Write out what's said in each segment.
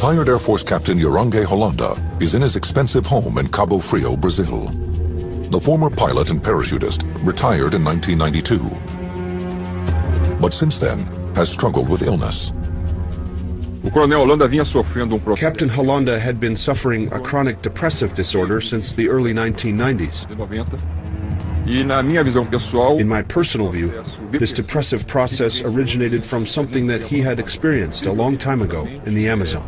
Retired Air Force Captain Yorange Holanda is in his expensive home in Cabo Frio, Brazil. The former pilot and parachutist retired in 1992, but since then has struggled with illness. Captain Holanda had been suffering a chronic depressive disorder since the early 1990s. In my personal view, this depressive process originated from something that he had experienced a long time ago in the Amazon.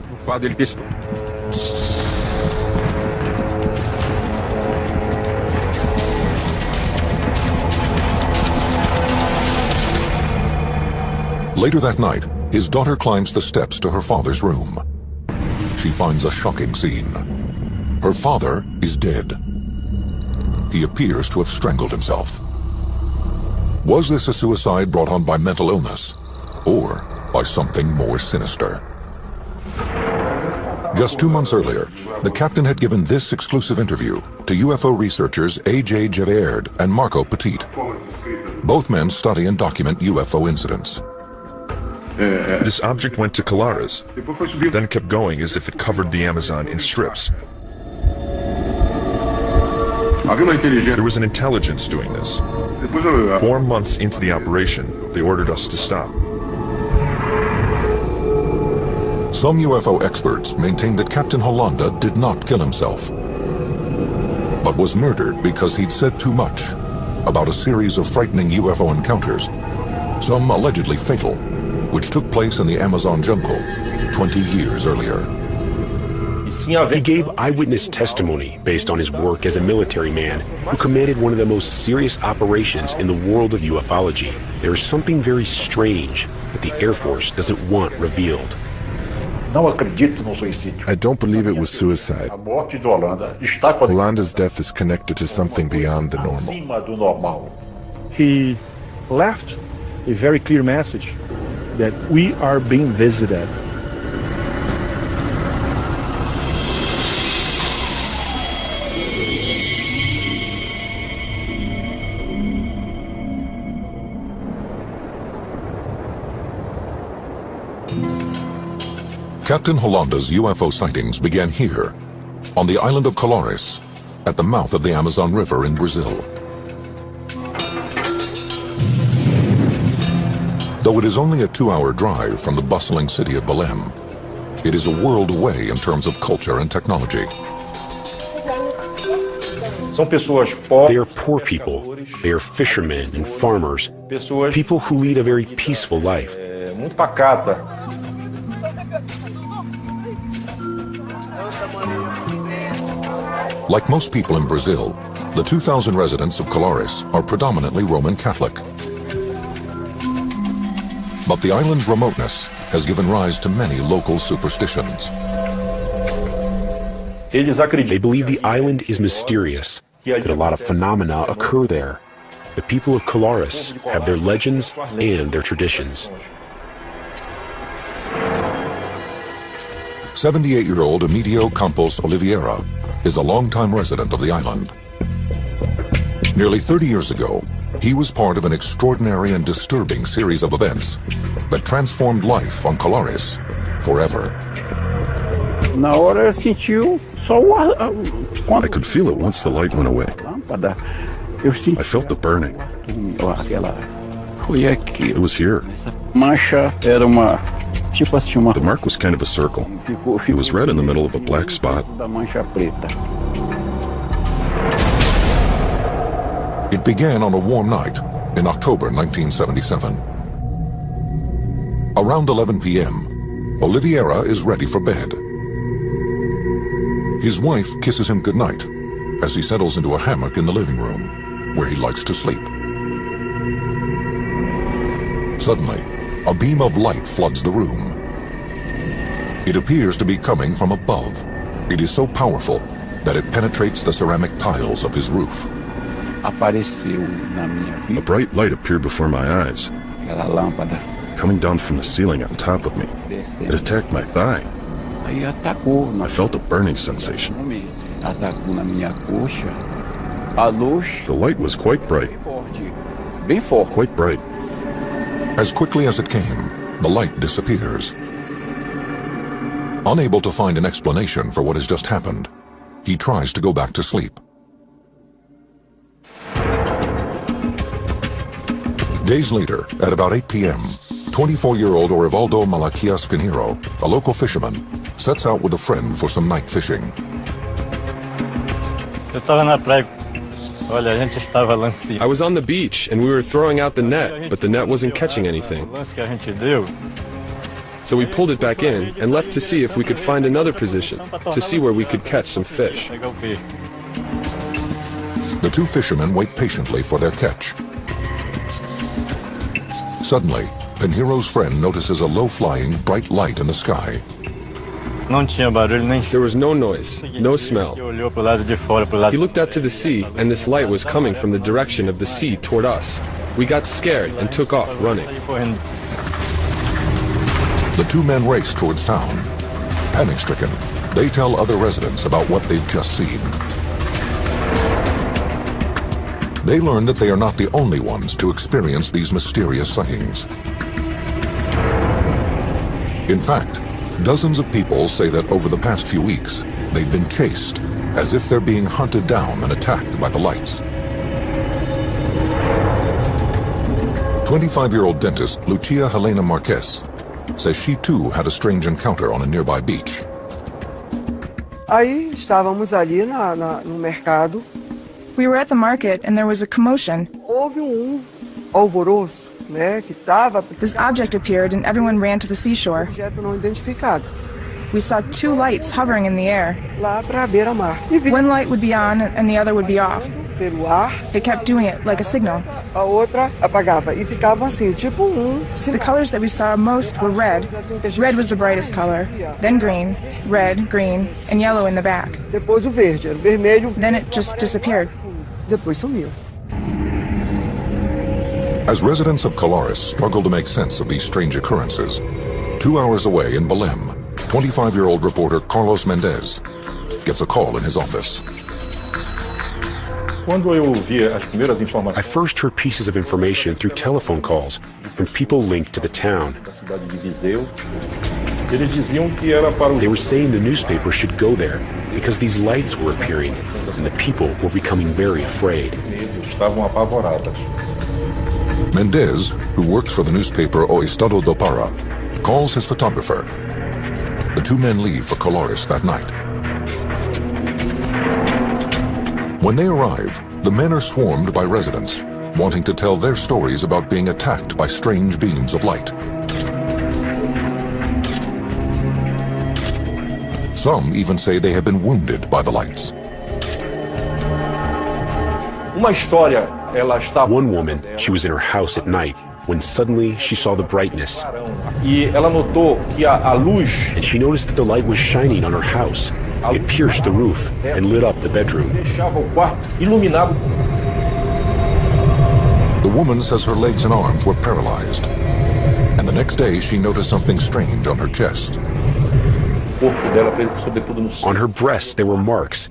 Later that night, his daughter climbs the steps to her father's room. She finds a shocking scene. Her father is dead. He appears to have strangled himself. Was this a suicide brought on by mental illness, or by something more sinister? Just 2 months earlier, the captain had given this exclusive interview to UFO researchers A.J. Javert and Marco Petit. Both men study and document UFO incidents. This object went to Colares, then kept going as if it covered the Amazon in strips. There was an intelligence doing this. 4 months into the operation, they ordered us to stop. Some UFO experts maintain that Captain Holanda did not kill himself, but was murdered because he'd said too much about a series of frightening UFO encounters, some allegedly fatal, which took place in the Amazon jungle 20 years earlier. He gave eyewitness testimony based on his work as a military man who commanded one of the most serious operations in the world of ufology. There is something very strange that the Air Force doesn't want revealed. I don't believe it was suicide. Holanda's death is connected to something beyond the normal. He left a very clear message that we are being visited. Captain Holanda's UFO sightings began here, on the island of Colares, at the mouth of the Amazon River in Brazil. Though it is only a 2-hour drive from the bustling city of Belém, it is a world away in terms of culture and technology. They are poor people. They are fishermen and farmers, people who lead a very peaceful life. Like most people in Brazil, the 2,000 residents of Colares are predominantly Roman Catholic. But the island's remoteness has given rise to many local superstitions. They believe the island is mysterious, that a lot of phenomena occur there. The people of Colares have their legends and their traditions. 78-year-old Emilio Campos Oliveira is a longtime resident of the island. Nearly 30 years ago, he was part of an extraordinary and disturbing series of events that transformed life on Colares forever. I could feel it once the light went away. I felt the burning. It was here. The mark was kind of a circle. It was red in the middle of a black spot. It began on a warm night in October 1977. Around 11 p.m., Oliveira is ready for bed. His wife kisses him goodnight as he settles into a hammock in the living room, where he likes to sleep. Suddenly, a beam of light floods the room. It appears to be coming from above. It is so powerful that it penetrates the ceramic tiles of his roof. A bright light appeared before my eyes, coming down from the ceiling on top of me. It attacked my thigh. I felt a burning sensation. The light was quite bright. Quite bright. As quickly as it came, the light disappears. Unable to find an explanation for what has just happened, he tries to go back to sleep. Days later, at about 8 p.m., 24-year-old Orivaldo Malaquias Pinheiro, a local fisherman, sets out with a friend for some night fishing. I was on the beach and we were throwing out the net, but the net wasn't catching anything. So we pulled it back in and left to see if we could find another position, to see where we could catch some fish. The two fishermen wait patiently for their catch. Suddenly, Pinheiro's friend notices a low-flying, bright light in the sky. There was no noise, no smell. He looked out to the sea, and this light was coming from the direction of the sea toward us. We got scared and took off running. The two men race towards town. Panic-stricken, they tell other residents about what they've just seen. They learn that they are not the only ones to experience these mysterious sightings. In fact, dozens of people say that over the past few weeks, they've been chased, as if they're being hunted down and attacked by the lights. 25-year-old dentist Lucia Helena Marquez says she too had a strange encounter on a nearby beach. Aí estávamos ali no mercado. We were at the market and there was a commotion. Houve alvoroço, né, que tava. This object appeared and everyone ran to the seashore. Objeto não identificado. We saw two lights hovering in the air. Lá pra beira-mar. One light would be on and the other would be off. Pelo ar. They kept doing it like a signal. A outra apagava e ficava assim, tipo The colors that we saw most were red. Red was the brightest color, then green, red, green, and yellow in the back. Depois o verde, era vermelho. Then it just disappeared. Depois sumiu. As residents of Colares struggle to make sense of these strange occurrences, 2 hours away in Belém, 25-year-old reporter Carlos Mendez gets a call in his office. I first heard pieces of information through telephone calls from people linked to the town. They were saying the newspaper should go there because these lights were appearing and the people were becoming very afraid. Mendez, who works for the newspaper O Estado do Pará, calls his photographer. The two men leave for Colares that night. When they arrive, the men are swarmed by residents, wanting to tell their stories about being attacked by strange beams of light. Some even say they have been wounded by the lights. One woman, she was in her house at night when suddenly she saw the brightness. And she noticed that the light was shining on her house. It pierced the roof and lit up the bedroom. The woman says her legs and arms were paralyzed. And the next day she noticed something strange on her chest. On her breast there were marks,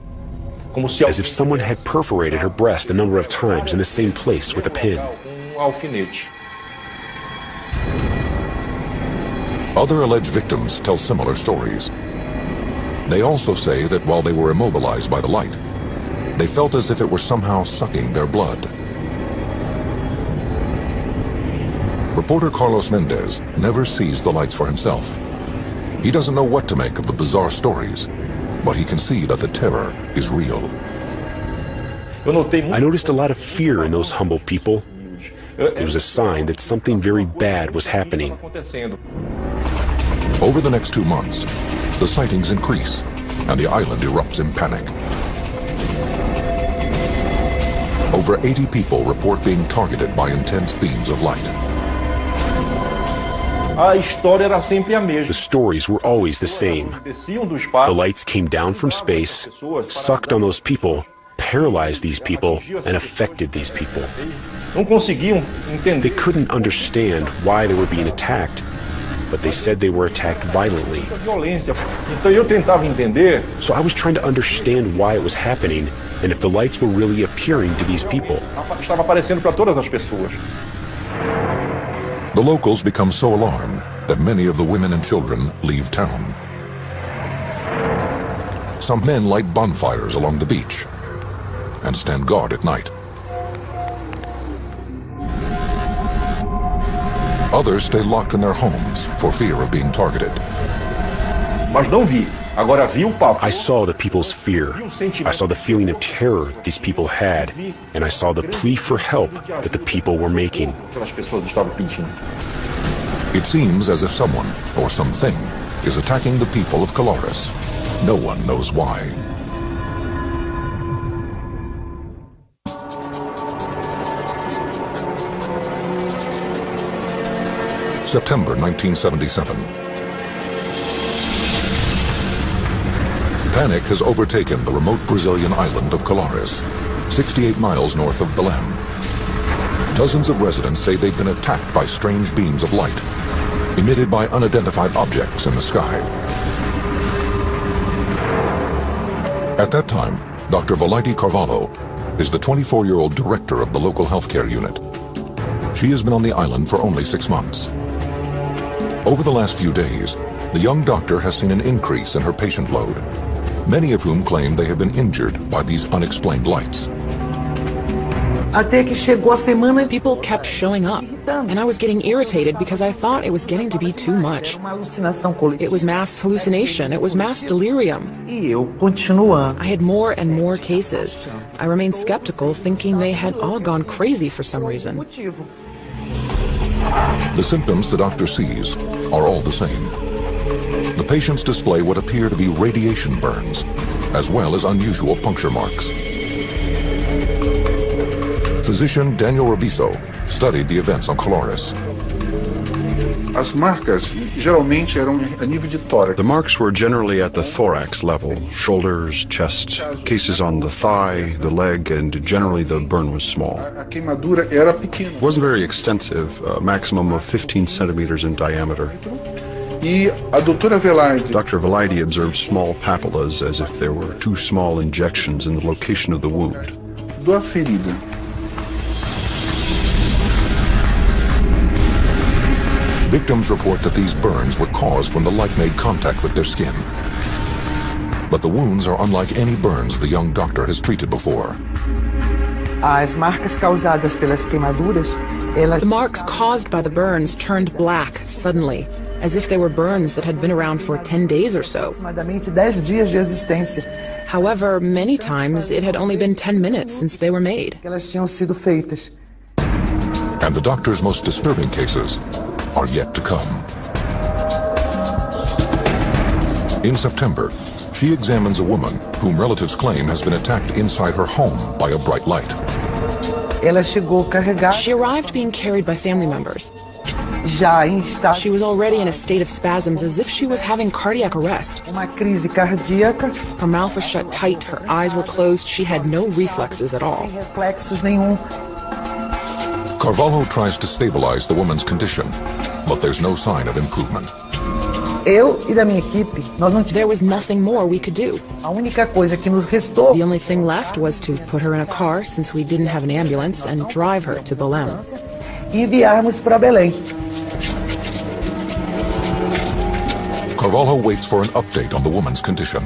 as if someone had perforated her breast a number of times in the same place with a pin. Other alleged victims tell similar stories. They also say that while they were immobilized by the light, they felt as if it were somehow sucking their blood. Reporter Carlos Mendez never sees the lights for himself. He doesn't know what to make of the bizarre stories, but he can see that the terror is real. I noticed a lot of fear in those humble people. It was a sign that something very bad was happening. Over the next 2 months, the sightings increase, and the island erupts in panic. Over 80 people report being targeted by intense beams of light. The stories were always the same. The lights came down from space, sucked on those people, paralyzed these people, and affected these people. They couldn't understand why they were being attacked, but they said they were attacked violently. So I was trying to understand why it was happening and if the lights were really appearing to these people. The locals become so alarmed that many of the women and children leave town. some men light bonfires along the beach and stand guard at night. Others stay locked in their homes for fear of being targeted. I saw the people's fear. I saw the feeling of terror these people had, and I saw the plea for help that the people were making. It seems as if someone or something is attacking the people of Colares. No one knows why. September 1977. Panic has overtaken the remote Brazilian island of Colares, 68 miles north of Belém. Dozens of residents say they've been attacked by strange beams of light, emitted by unidentified objects in the sky. At that time, Dr. Valaide Carvalho is the 24-year-old director of the local healthcare unit. She has been on the island for only 6 months. Over the last few days, the young doctor has seen an increase in her patient load, many of whom claim they have been injured by these unexplained lights. People kept showing up, and I was getting irritated because I thought it was getting to be too much. It was mass hallucination, it was mass delirium. I had more and more cases. I remained skeptical, thinking they had all gone crazy for some reason. The symptoms the doctor sees are all the same. The patients display what appear to be radiation burns, as well as unusual puncture marks. Physician Daniel Rabiso studied the events on Colares. The marks were generally at the thorax level, shoulders, chest, cases on the thigh, the leg, and generally the burn was small. It wasn't very extensive, a maximum of 15 centimeters in diameter. Dr. Valaide observed small papillas as if there were 2 small injections in the location of the wound. Victims report that these burns were caused when the light made contact with their skin. But the wounds are unlike any burns the young doctor has treated before. The marks caused by the burns turned black suddenly, as if they were burns that had been around for 10 days or so. However, many times it had only been 10 minutes since they were made. And the doctor's most disturbing cases are yet to come. In September, she examines a woman whom relatives claim has been attacked inside her home by a bright light. She arrived being carried by family members. She was already in a state of spasms, as if she was having cardiac arrest. Her mouth was shut tight, her eyes were closed, she had no reflexes at all. Carvalho tries to stabilize the woman's condition, but there's no sign of improvement. There was nothing more we could do. The only thing left was to put her in a car, since we didn't have an ambulance, and drive her to Belém. Carvalho waits for an update on the woman's condition.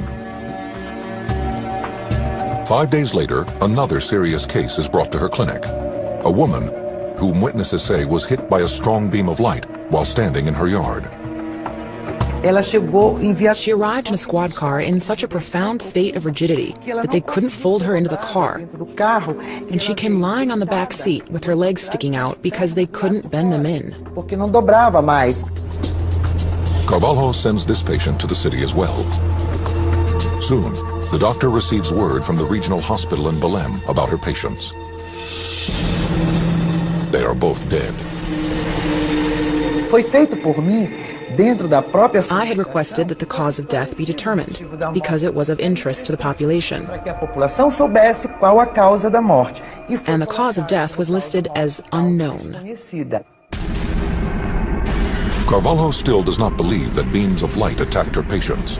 5 days later, another serious case is brought to her clinic. A woman whom witnesses say was hit by a strong beam of light while standing in her yard. She arrived in a squad car in such a profound state of rigidity that they couldn't fold her into the car, and she came lying on the back seat with her legs sticking out because they couldn't bend them in. Carvalho sends this patient to the city as well. Soon, the doctor receives word from the regional hospital in Belém about her patients. They are both dead. I had requested that the cause of death be determined, because it was of interest to the population. And the cause of death was listed as unknown. Carvalho still does not believe that beams of light attacked her patients,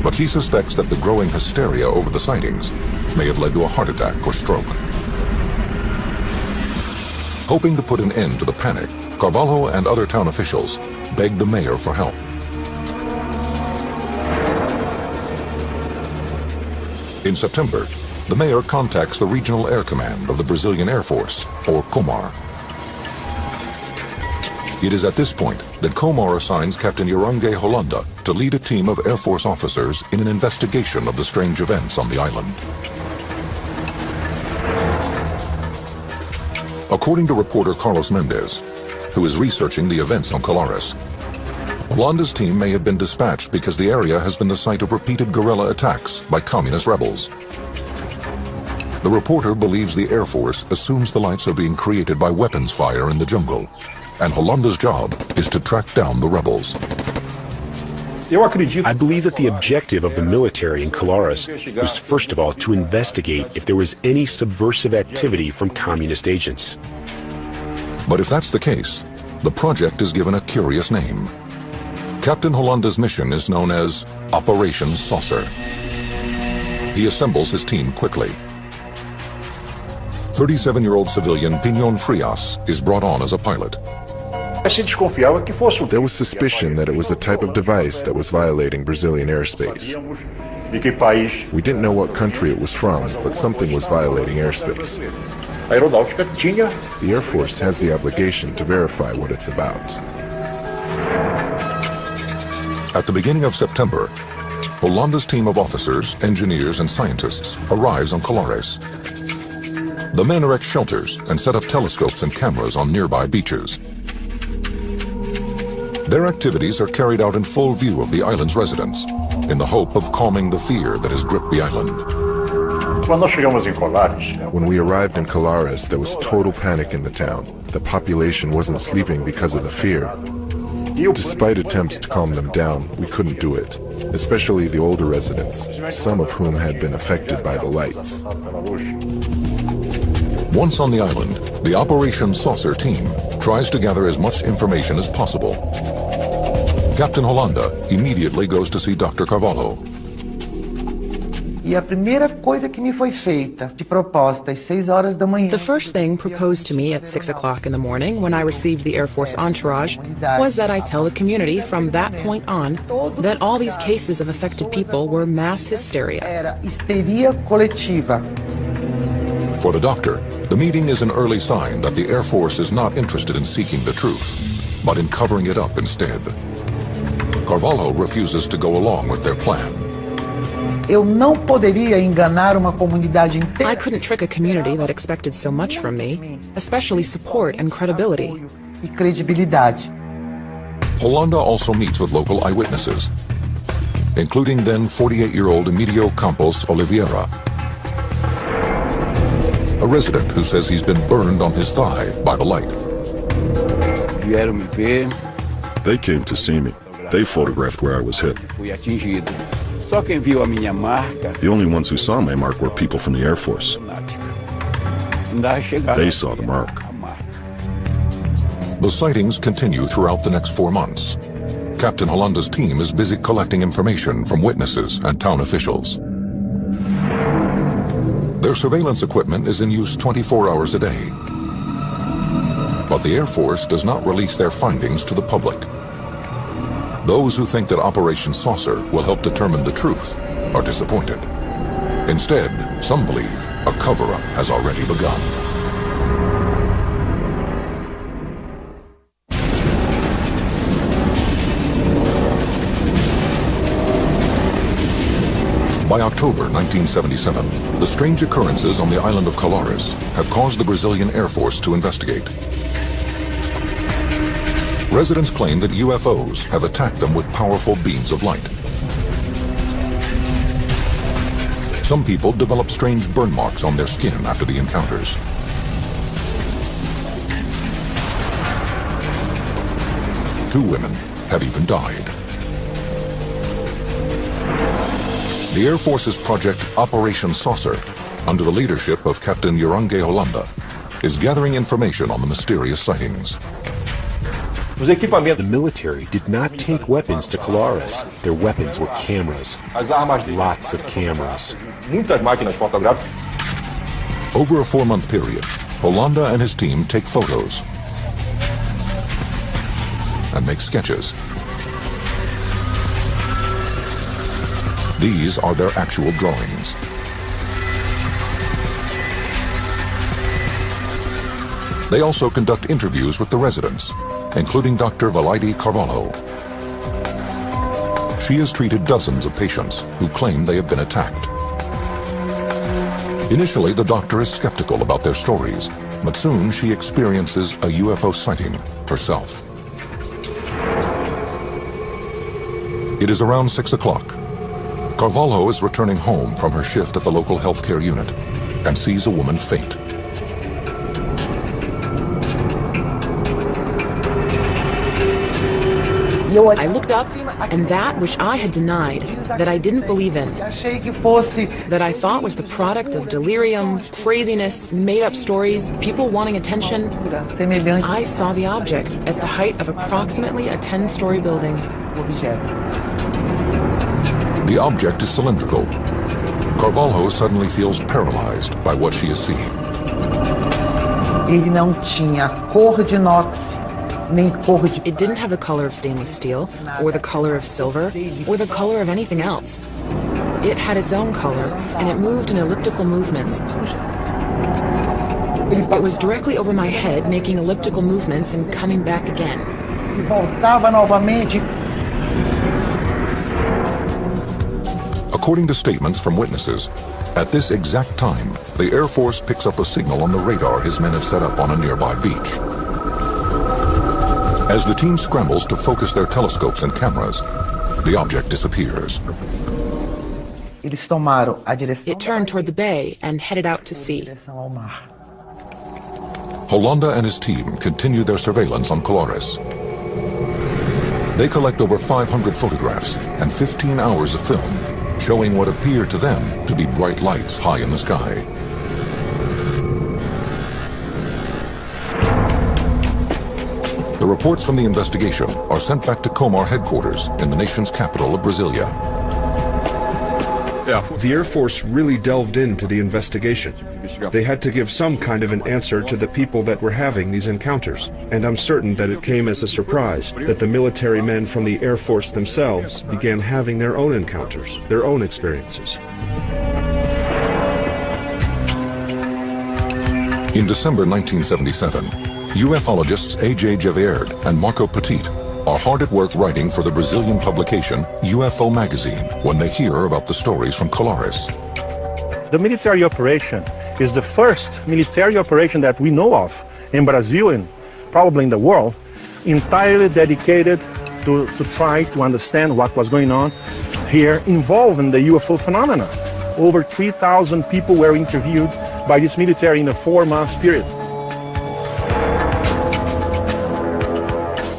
but she suspects that the growing hysteria over the sightings may have led to a heart attack or stroke. Hoping to put an end to the panic, Carvalho and other town officials begged the mayor for help. In September, the mayor contacts the Regional Air Command of the Brazilian Air Force, or COMAR. It is at this point that COMAR assigns Captain Uranga Holanda to lead a team of Air Force officers in an investigation of the strange events on the island. According to reporter Carlos Mendez, who is researching the events on Colares, Holanda's team may have been dispatched because the area has been the site of repeated guerrilla attacks by communist rebels. The reporter believes the Air Force assumes the lights are being created by weapons fire in the jungle, and Holanda's job is to track down the rebels. I believe that the objective of the military in Colares was first of all to investigate if there was any subversive activity from communist agents. But if that's the case, the project is given a curious name. Captain Holanda's mission is known as Operation Saucer. He assembles his team quickly. 37-year-old civilian Pinon Frias is brought on as a pilot. There was suspicion that it was a type of device that was violating Brazilian airspace. We didn't know what country it was from, but something was violating airspace. The Air Force has the obligation to verify what it's about. At the beginning of September, Holanda's team of officers, engineers, and scientists arrives on Colares. The men erect shelters and set up telescopes and cameras on nearby beaches. Their activities are carried out in full view of the island's residents, in the hope of calming the fear that has gripped the island. When we arrived in Colares, there was total panic in the town. The population wasn't sleeping because of the fear. Despite attempts to calm them down, we couldn't do it, especially the older residents, some of whom had been affected by the lights. Once on the island, the Operation Saucer team tries to gather as much information as possible. Captain Holanda immediately goes to see Dr. Carvalho. The first thing proposed to me at 6 o'clock in the morning when I received the Air Force entourage was that I tell the community from that point on that all these cases of affected people were mass hysteria. For the doctor, the meeting is an early sign that the Air Force is not interested in seeking the truth, but in covering it up instead. Carvalho refuses to go along with their plan. I couldn't trick a community that expected so much from me, especially support and credibility. Holanda also meets with local eyewitnesses, including then 48-year-old Emilio Campos Oliveira, a resident who says he's been burned on his thigh by the light. They came to see me. They photographed where I was hit. The only ones who saw my mark were people from the Air Force. They saw the mark. The sightings continue throughout the next 4 months. Captain Holanda's team is busy collecting information from witnesses and town officials. Their surveillance equipment is in use 24 hours a day. But the Air Force does not release their findings to the public. Those who think that Operation Saucer will help determine the truth are disappointed. Instead, some believe a cover-up has already begun. By October 1977, the strange occurrences on the island of Colares have caused the Brazilian Air Force to investigate. Residents claim that UFOs have attacked them with powerful beams of light. Some people develop strange burn marks on their skin after the encounters. Two women have even died. The Air Force's project Operation Saucer, under the leadership of Captain Uranga Holanda, is gathering information on the mysterious sightings. The military did not take weapons to Colares. Their weapons were cameras. Lots of cameras. Over a 4-month period, Holanda and his team take photos and make sketches. These are their actual drawings. They also conduct interviews with the residents, including Dr. Valaide Carvalho. She has treated dozens of patients who claim they have been attacked. Initially, the doctor is skeptical about their stories, but soon she experiences a UFO sighting herself. It is around 6 o'clock. Carvalho is returning home from her shift at the local healthcare unit and sees a woman faint. I looked up, and that which I had denied, that I didn't believe in, that I thought was the product of delirium, craziness, made-up stories, people wanting attention, I saw the object at the height of approximately a 10-story building. The object is cylindrical. Carvalho suddenly feels paralyzed by what she is seeing. Ele não tinha cor de inox. It didn't have the color of stainless steel, or the color of silver, or the color of anything else. It had its own color, and it moved in elliptical movements. It was directly over my head, making elliptical movements and coming back again. E voltava novamente. According to statements from witnesses, at this exact time, the Air Force picks up a signal on the radar his men have set up on a nearby beach. As the team scrambles to focus their telescopes and cameras, the object disappears. It turned toward the bay and headed out to sea. Holanda and his team continue their surveillance on Colares. They collect over 500 photographs and 15 hours of film, showing what appear to them to be bright lights high in the sky. The reports from the investigation are sent back to Comar headquarters in the nation's capital of Brasilia. The Air Force really delved into the investigation. They had to give some kind of an answer to the people that were having these encounters, and I'm certain that it came as a surprise that the military men from the Air Force themselves began having their own encounters, their own experiences. In December 1977, ufologists A.J. Gevaerd and Marco Petit are hard at work writing for the Brazilian publication UFO magazine when they hear about the stories from Colares. The military operation is the first military operation that we know of in Brazil and probably in the world, entirely dedicated to try to understand what was going on here involved in the UFO phenomena. Over 3,000 people were interviewed by this military in a 4-month period.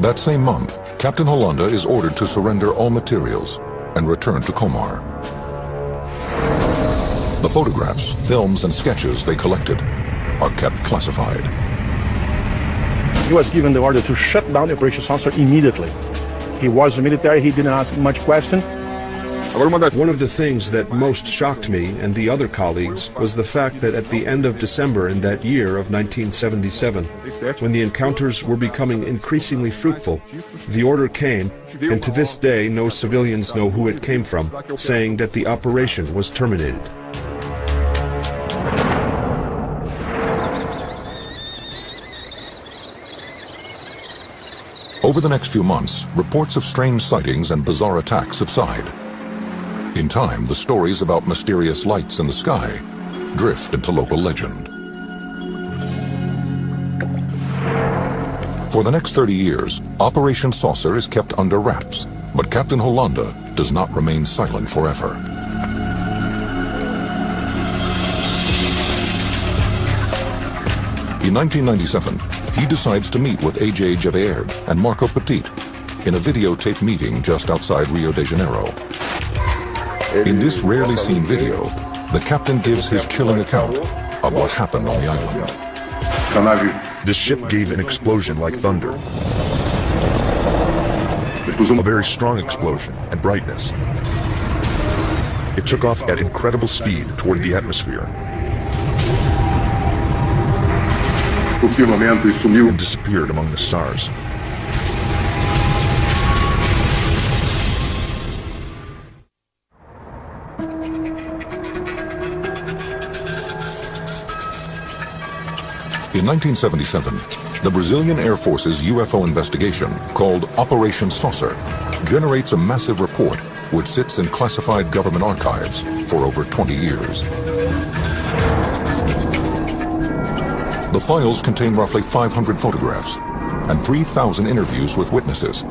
That same month, Captain Holanda is ordered to surrender all materials and return to Comar. The photographs, films, and sketches they collected are kept classified. He was given the order to shut down the operations center immediately. He was a military, he didn't ask much question. One of the things that most shocked me and the other colleagues was the fact that at the end of December in that year of 1977, when the encounters were becoming increasingly fruitful, the order came, and to this day no civilians know who it came from, saying that the operation was terminated. Over the next few months, reports of strange sightings and bizarre attacks subside. In time, the stories about mysterious lights in the sky drift into local legend. For the next 30 years, Operation Saucer is kept under wraps, but Captain Holanda does not remain silent forever. In 1997, he decides to meet with A.J. Gevaerd and Marco Petit in a videotape meeting just outside Rio de Janeiro. In this rarely seen video, the captain gives his chilling account of what happened on the island. This ship gave an explosion like thunder. A very strong explosion and brightness. It took off at incredible speed toward the atmosphere. And disappeared among the stars. In 1977, the Brazilian Air Force's UFO investigation, called Operation Saucer, generates a massive report which sits in classified government archives for over 20 years. The files contain roughly 500 photographs and 3,000 interviews with witnesses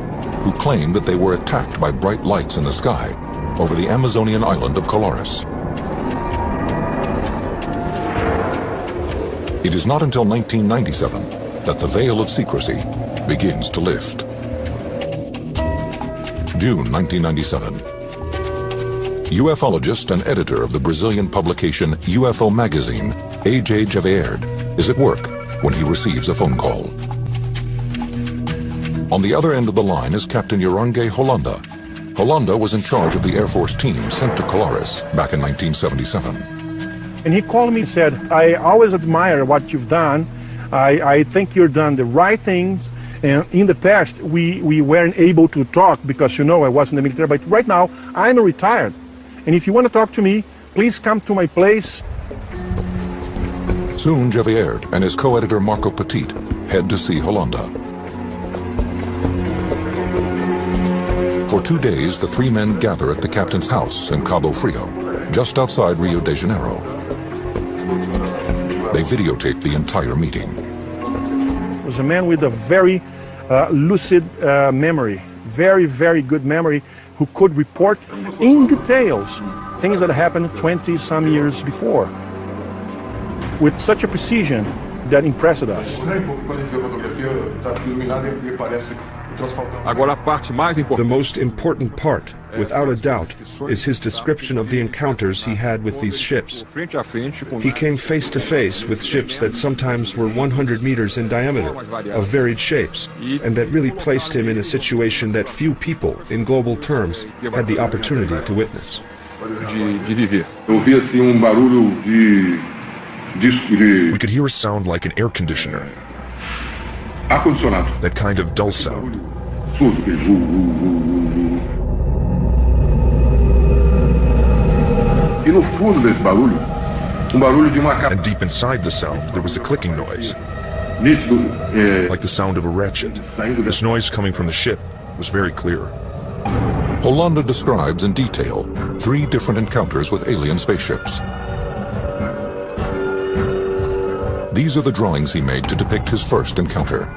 who claim that they were attacked by bright lights in the sky over the Amazonian island of Colares. It is not until 1997 that the veil of secrecy begins to lift. June 1997. UFologist and editor of the Brazilian publication UFO magazine, A.J. Javier, is at work when he receives a phone call. On the other end of the line is Captain Yorange Holanda. Holanda was in charge of the Air Force team sent to Colares back in 1977. And he called me and said, I always admire what you've done. I think you've done the right things. And in the past, we weren't able to talk because, you know, I was in the military. But right now, I'm retired. And if you want to talk to me, please come to my place. Soon, Javier and his co-editor Marco Petit head to see Holanda. For 2 days, the three men gather at the captain's house in Cabo Frio, just outside Rio de Janeiro. They videotape the entire meeting. He was a man with a very lucid memory, very, very good memory, who could report in details things that happened 20-some years before, with such a precision that impressed us. The most important part, without a doubt, is his description of the encounters he had with these ships. He came face to face with ships that sometimes were 100 meters in diameter, of varied shapes, and that really placed him in a situation that few people, in global terms, had the opportunity to witness. We could hear a sound like an air conditioner. That kind of dull sound. And deep inside the sound, there was a clicking noise, like the sound of a ratchet. This noise coming from the ship was very clear. Holanda describes in detail 3 different encounters with alien spaceships. These are the drawings he made to depict his first encounter.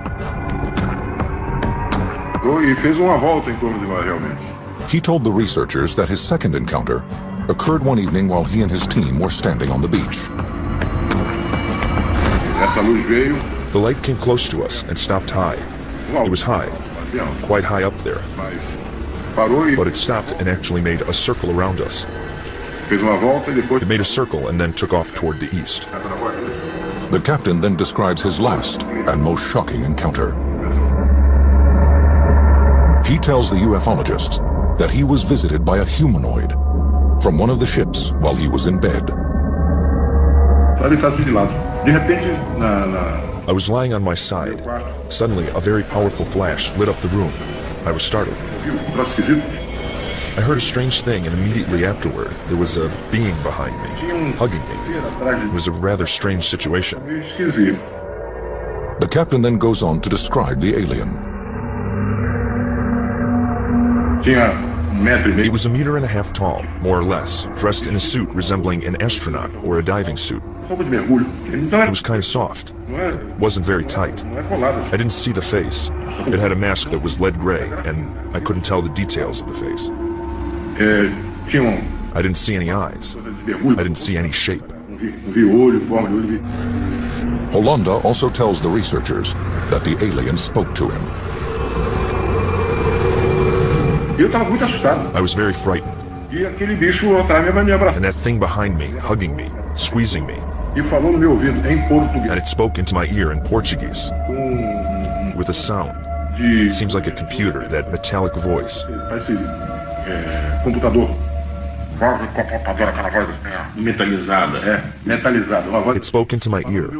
He told the researchers that his second encounter occurred one evening while he and his team were standing on the beach. The light came close to us and stopped high. It was high, quite high up there. But it stopped and actually made a circle around us. It made a circle and then took off toward the east. The captain then describes his last and most shocking encounter. He tells the ufologists that he was visited by a humanoid from one of the ships while he was in bed. I was lying on my side. Suddenly, a very powerful flash lit up the room. I was startled. I heard a strange thing, and immediately afterward, there was a being behind me, hugging me. It was a rather strange situation. The captain then goes on to describe the alien. He was 1.5 meters tall, more or less, dressed in a suit resembling an astronaut or a diving suit. It was kind of soft. It wasn't very tight. I didn't see the face. It had a mask that was lead gray, and I couldn't tell the details of the face. I didn't see any eyes. I didn't see any shape. Holanda also tells the researchers that the alien spoke to him. I was very frightened. And that thing behind me, hugging me, squeezing me. And it spoke into my ear in Portuguese, with a sound. It seems like a computer, that metallic voice. It spoke into my ear.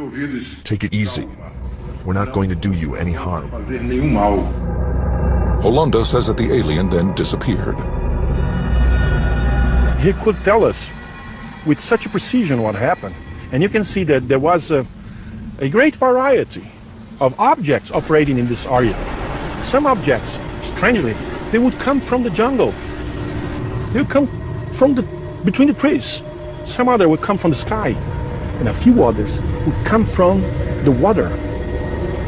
Take it easy. We're not going to do you any harm. Holanda says that the alien then disappeared. He could tell us with such a precision what happened. And you can see that there was a great variety of objects operating in this area. Some objects, strangely, they would come from the jungle. They would come from between the trees. Some other would come from the sky. And a few others would come from the water.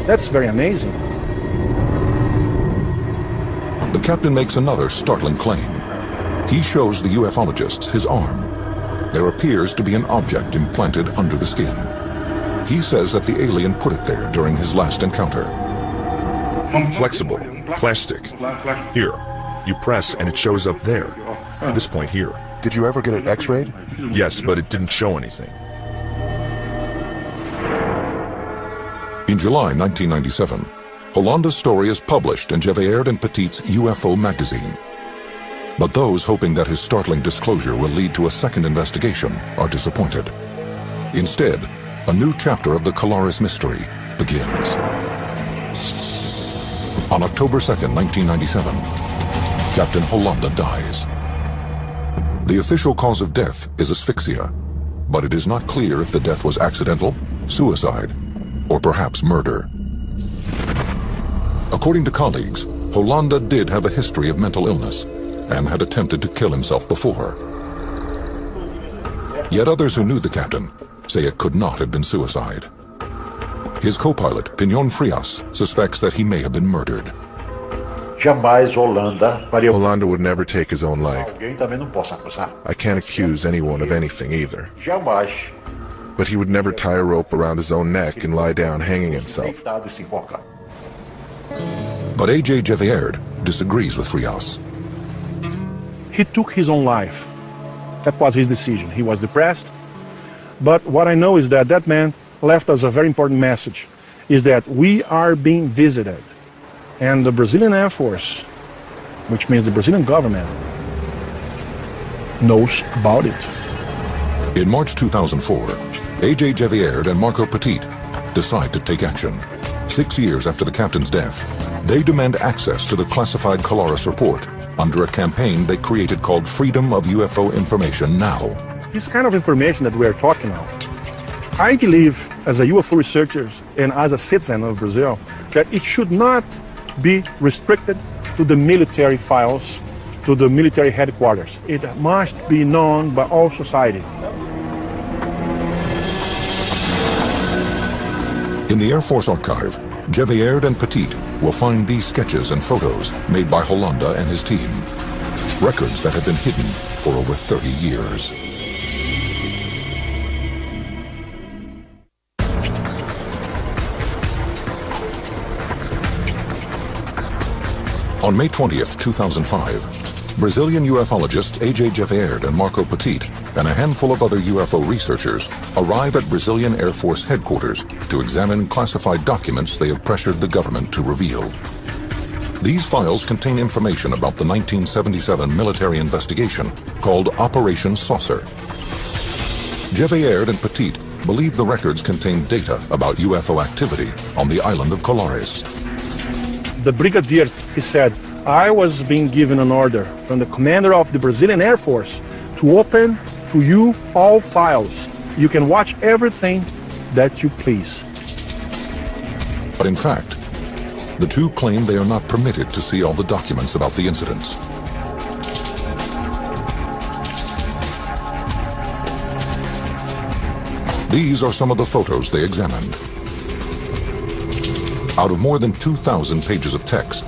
That's very amazing. The captain makes another startling claim. He shows the ufologists his arm. There appears to be an object implanted under the skin. He says that the alien put it there during his last encounter. Flexible, plastic. Here, you press and it shows up there. This point here. Did you ever get it x-rayed? Yes, but it didn't show anything. In July 1997, Hollanda's story is published in Gevaerd and Petit's UFO magazine. But those hoping that his startling disclosure will lead to a second investigation are disappointed. Instead, a new chapter of the Colares mystery begins. On October 2nd, 1997, Captain Hollanda dies. The official cause of death is asphyxia, but it is not clear if the death was accidental, suicide, or perhaps murder. According to colleagues, Hollanda did have a history of mental illness and had attempted to kill himself before. Yet others who knew the captain say it could not have been suicide. His co-pilot, Pignon Frias, suspects that he may have been murdered. Hollanda would never take his own life. I can't accuse anyone of anything either. But he would never tie a rope around his own neck and lie down hanging himself. But A.J. Gevaerd disagrees with Frias. He took his own life. That was his decision. He was depressed. But what I know is that that man left us a very important message, is that we are being visited. And the Brazilian Air Force, which means the Brazilian government, knows about it. In March 2004, A.J. Gevaerd and Marco Petit decide to take action. 6 years after the captain's death, they demand access to the classified Colares report under a campaign they created called Freedom of UFO Information Now. This kind of information that we are talking about, I believe as a UFO researcher and as a citizen of Brazil, that it should not be restricted to the military files, to the military headquarters. It must be known by all society. In the Air Force archive, Gevaerd and Petit will find these sketches and photos made by Hollanda and his team. Records that have been hidden for over 30 years. On May 20th, 2005, Brazilian ufologists A.J. Gevaerd and Marco Petit and a handful of other UFO researchers arrive at Brazilian Air Force headquarters to examine classified documents they have pressured the government to reveal. These files contain information about the 1977 military investigation called Operation Saucer. Gevaerd and Petit believe the records contain data about UFO activity on the island of Colares. The brigadier, he said, I was being given an order from the commander of the Brazilian Air Force to open to you all files. You can watch everything that you please. But in fact, the two claim they are not permitted to see all the documents about the incidents. These are some of the photos they examined. Out of more than 2,000 pages of text,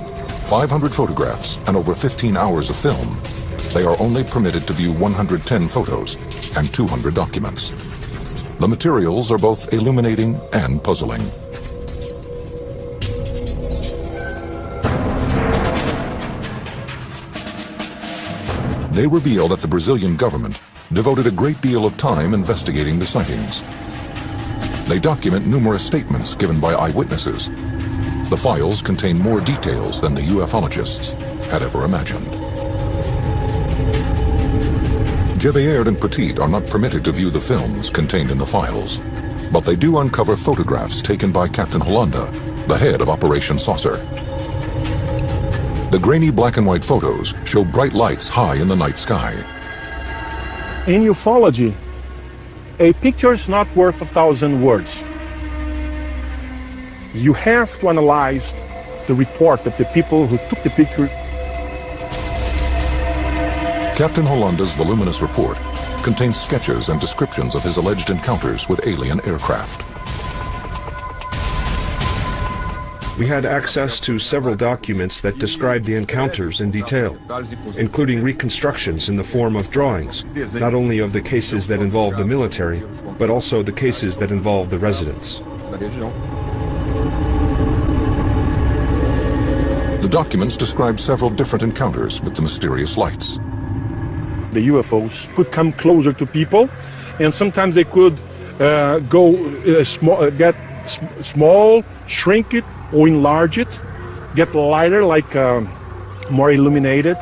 500 photographs, and over 15 hours of film, they are only permitted to view 110 photos and 200 documents. The materials are both illuminating and puzzling. They reveal that the Brazilian government devoted a great deal of time investigating the sightings. They document numerous statements given by eyewitnesses. The files contain more details than the ufologists had ever imagined. Gevaerd and Petit are not permitted to view the films contained in the files, but they do uncover photographs taken by Captain Hollanda, the head of Operation Saucer. The grainy black and white photos show bright lights high in the night sky. In ufology, a picture is not worth 1,000 words. You have to analyze the report of the people who took the picture. Captain Hollanda's voluminous report contains sketches and descriptions of his alleged encounters with alien aircraft. We had access to several documents that describe the encounters in detail, including reconstructions in the form of drawings, not only of the cases that involve the military, but also the cases that involve the residents. The documents describe several different encounters with the mysterious lights. The UFOs could come closer to people, and sometimes they could get small, shrink it, or enlarge it, get lighter, like more illuminated.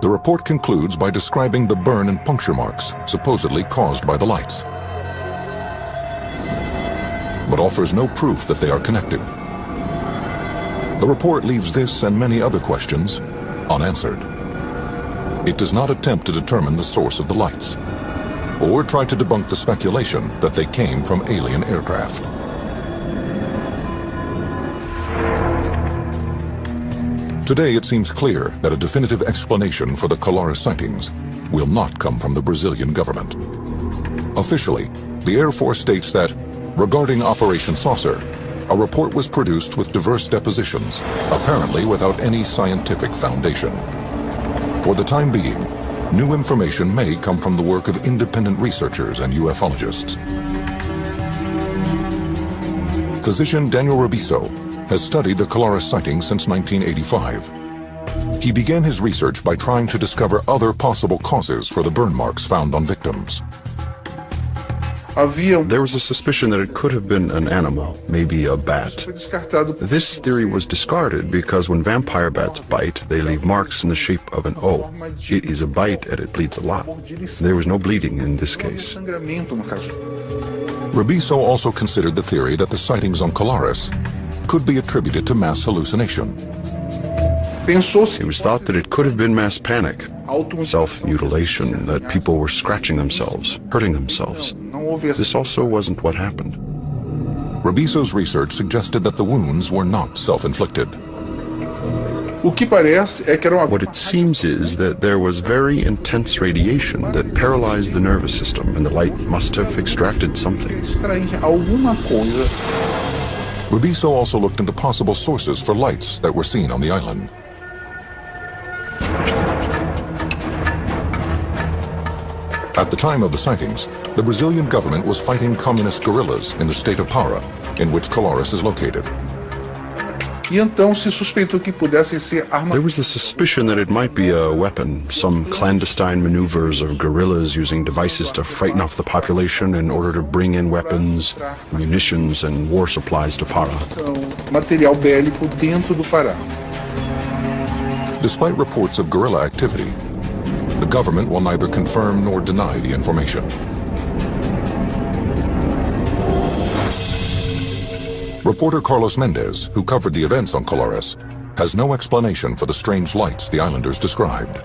The report concludes by describing the burn and puncture marks supposedly caused by the lights, but offers no proof that they are connected. The report leaves this and many other questions unanswered. It does not attempt to determine the source of the lights, or try to debunk the speculation that they came from alien aircraft. Today, it seems clear that a definitive explanation for the Colares sightings will not come from the Brazilian government. Officially, the Air Force states that, regarding Operation Saucer, a report was produced with diverse depositions, apparently without any scientific foundation. For the time being, new information may come from the work of independent researchers and ufologists. Physician Daniel Rebisso has studied the Colares sightings since 1985. He began his research by trying to discover other possible causes for the burn marks found on victims. There was a suspicion that it could have been an animal, maybe a bat. This theory was discarded because when vampire bats bite, they leave marks in the shape of an O. It is a bite and it bleeds a lot. There was no bleeding in this case. Rebisso also considered the theory that the sightings on Colares could be attributed to mass hallucination. It was thought that it could have been mass panic, self-mutilation, that people were scratching themselves, hurting themselves. This also wasn't what happened. Rebisso's research suggested that the wounds were not self-inflicted. What it seems is that there was very intense radiation that paralyzed the nervous system, and the light must have extracted something. Rebisso also looked into possible sources for lights that were seen on the island. At the time of the sightings, the Brazilian government was fighting communist guerrillas in the state of Para, in which Colares is located. There was the suspicion that it might be a weapon, some clandestine maneuvers of guerrillas using devices to frighten off the population in order to bring in weapons, munitions, and war supplies to Para. Despite reports of guerrilla activity, the government will neither confirm nor deny the information. Reporter Carlos Mendez, who covered the events on Colares, has no explanation for the strange lights the islanders described.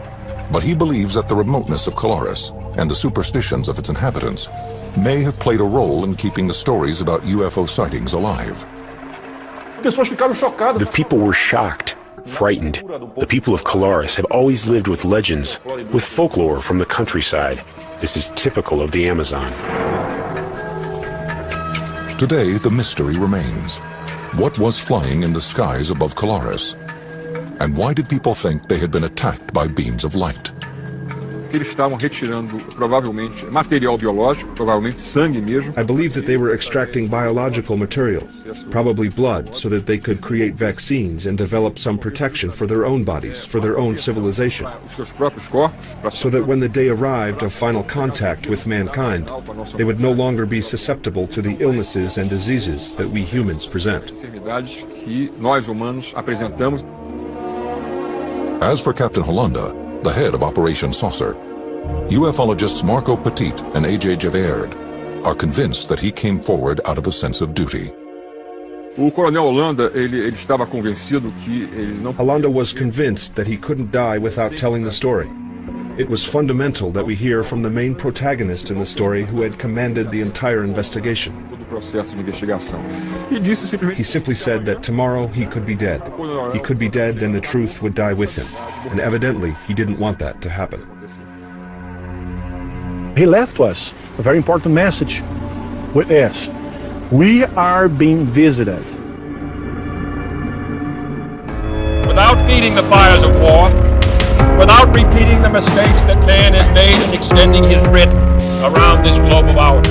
But he believes that the remoteness of Colares and the superstitions of its inhabitants may have played a role in keeping the stories about UFO sightings alive. The people were shocked, frightened. The people of Colares have always lived with legends, with folklore from the countryside. This is typical of the Amazon. Today, the mystery remains. What was flying in the skies above Colares? And why did people think they had been attacked by beams of light? Eles estavam retirando, provavelmente, material biológico, provavelmente sangue mesmo. I believe that they were extracting biological material, probably blood, so that they could create vaccines and develop some protection for their own bodies, for their own civilization. So that when the day arrived of final contact with mankind, they would no longer be susceptible to the illnesses and diseases that we humans present. As for Captain Hollanda, the head of Operation Saucer, ufologists Marco Petit and A.J. Javerd are convinced that he came forward out of a sense of duty. Hollanda was convinced that he couldn't die without telling the story. It was fundamental that we hear from the main protagonist in the story who had commanded the entire investigation. processo de investigação. E disse simplesmente. He simply said that tomorrow he could be dead. He could be dead and the truth would die with him. And evidently, he didn't want that to happen. He left us a very important message with this. We are being visited. Without feeding the fires of war, without repeating the mistakes that man has made in extending his writ around this globe of ours,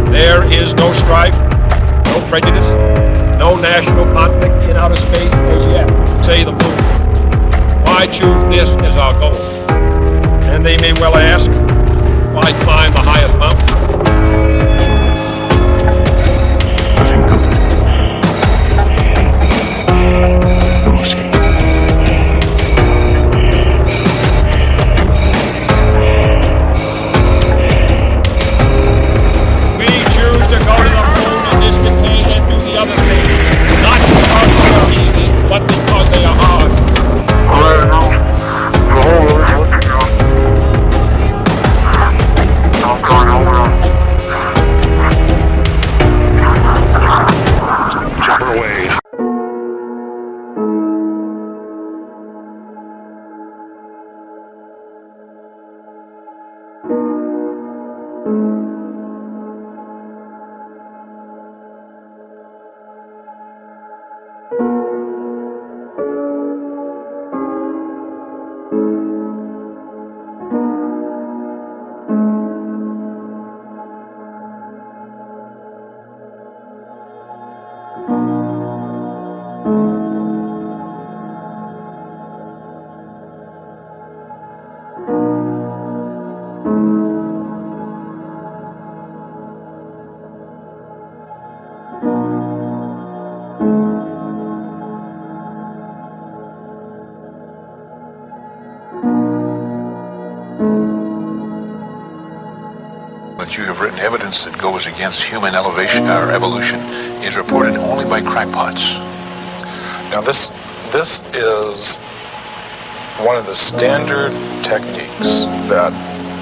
there is no strife, no prejudice, no national conflict in outer space as yet. Say the moon. Why choose this as our goal? And they may well ask, why climb the highest mountain? Nothing covered. No escape. We choose to go to the moon in this decade and do the other things, not because they are easy, but because they are hard. I know. The whole world's looking at us. I'm going over. Jump away. That you have written evidence that goes against human elevation or evolution is reported only by crackpots. Now this is one of the standard techniques that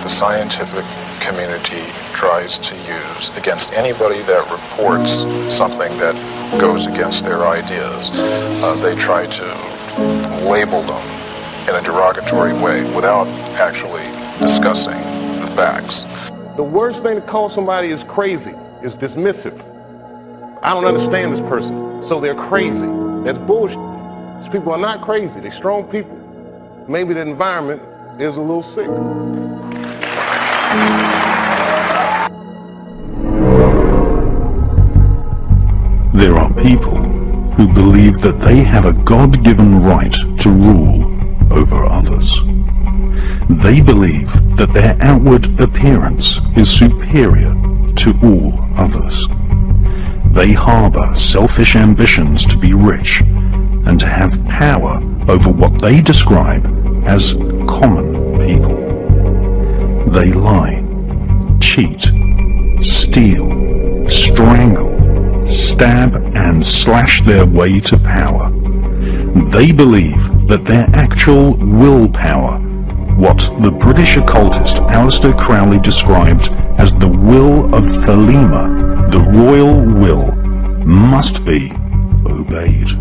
the scientific community tries to use against anybody that reports something that goes against their ideas. They try to label them in a derogatory way without actually discussing the facts. The worst thing to call somebody is crazy, is dismissive. I don't understand this person, so they're crazy. That's bullshit. These people are not crazy, they're strong people. Maybe the environment is a little sick. There are people who believe that they have a God-given right to rule over others. They believe that their outward appearance is superior to all others. They harbor selfish ambitions to be rich and to have power over what they describe as common people. They lie, cheat, steal, strangle, stab and slash their way to power. They believe that their actual willpower, what the British occultist Aleister Crowley described as the will of Thelema, the royal will, must be obeyed.